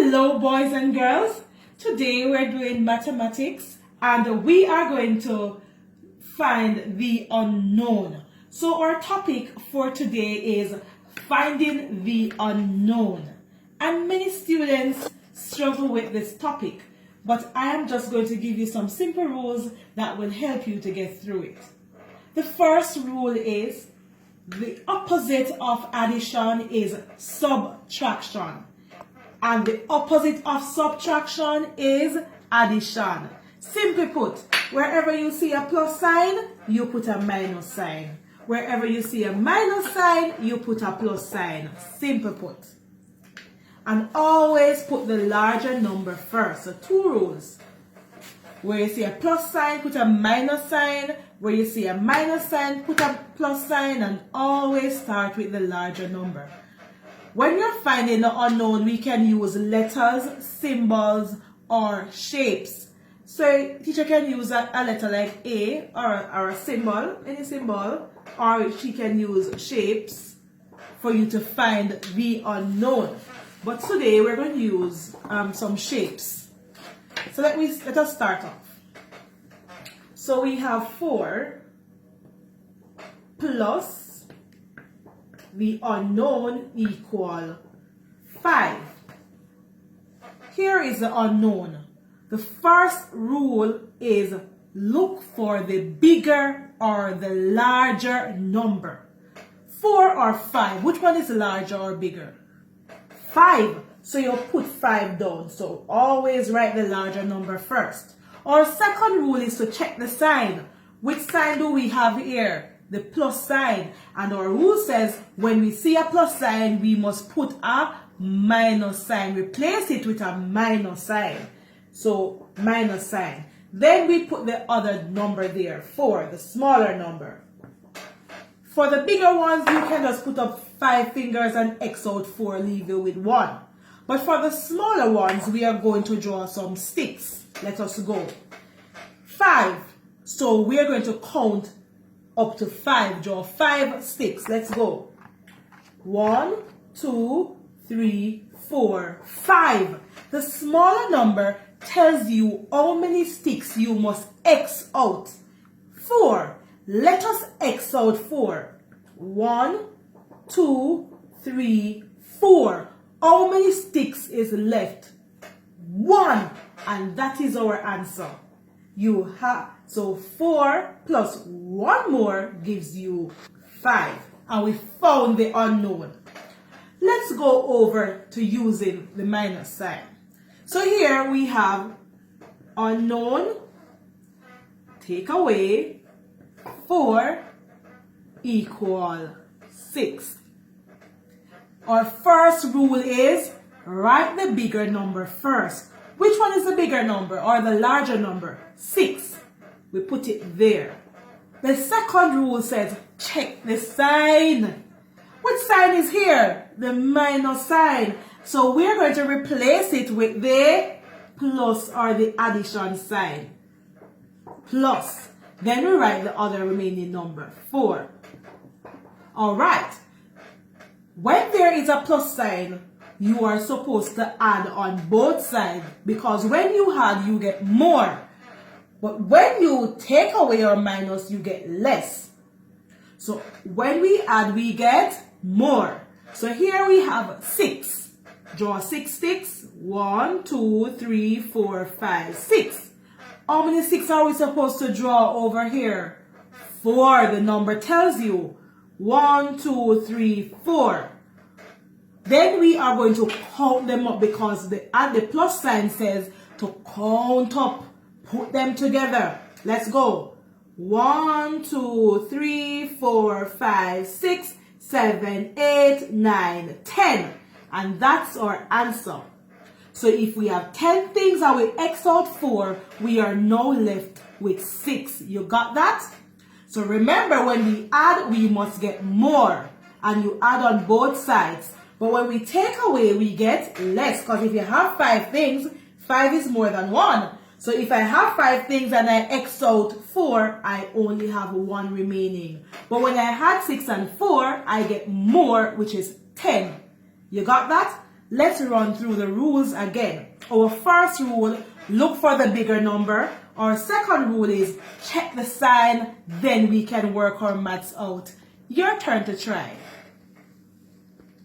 Hello boys and girls, today we're doing mathematics and we are going to find the unknown. So our topic for today is finding the unknown, and many students struggle with this topic, but I am just going to give you some simple rules that will help you to get through it. The first rule is the opposite of addition is subtraction. And the opposite of subtraction is addition. Simply put, wherever you see a plus sign, you put a minus sign. Wherever you see a minus sign, you put a plus sign. Simple put. And always put the larger number first. So two rules. Where you see a plus sign, put a minus sign. Where you see a minus sign, put a plus sign. And always start with the larger number. When you're finding the unknown, we can use letters, symbols, or shapes. So teacher can use a letter like A or a symbol, any symbol, or she can use shapes for you to find the unknown. But today we're going to use some shapes. So let us start off. So we have 4 plus the unknown equal 5. Here is the unknown. The first rule is look for the bigger or the larger number. 4 or 5, which one is larger or bigger? 5. So you put 5 down. So always write the larger number first. Our second rule is to check the sign. Which sign do we have here? The plus sign. And our rule says when we see a plus sign, we must put a minus sign. Replace it with a minus sign. So minus sign. Then we put the other number there, 4, the smaller number. For the bigger ones, you can just put up 5 fingers and X out 4, leave it with 1. But for the smaller ones, we are going to draw some sticks. Let us go. 5. So we are going to count up to 5. Draw 5 sticks. Let's go. 1, 2, 3, 4, 5. The smaller number tells you how many sticks you must X out. 4. Let us X out 4. 1, 2, 3, 4. How many sticks is left? 1. And that is our answer. You have, so 4 plus 1 more gives you 5. And we found the unknown. Let's go over to using the minus sign. So here we have unknown, take away, 4 equal 6. Our first rule is write the bigger number first. Which one is the bigger number or the larger number? 6. We put it there. The second rule says check the sign. Which sign is here? The minus sign. So we're going to replace it with the plus or the addition sign. Plus. Then we write the other remaining number, 4. Alright. When there is a plus sign, you are supposed to add on both sides, because when you add, you get more. But when you take away or minus, you get less. So when we add, we get more. So here we have 6. Draw 6 sticks. 1, 2, 3, 4, 5, 6. How many 6 are we supposed to draw over here? 4. The number tells you. 1, 2, 3, 4. Then we are going to count them up, because the plus sign says to count up. Put them together. Let's go. 1, 2, 3, 4, 5, 6, 7, 8, 9, 10. And that's our answer. So if we have 10 things and we X out 4, we are now left with 6. You got that? So remember, when we add, we must get more. And you add on both sides. But when we take away, we get less. Because if you have 5 things, 5 is more than 1. So if I have 5 things and I X out 4, I only have 1 remaining. But when I had 6 and 4, I get more, which is 10. You got that? Let's run through the rules again. Our first rule, look for the bigger number. Our second rule is check the sign, then we can work our maths out. Your turn to try.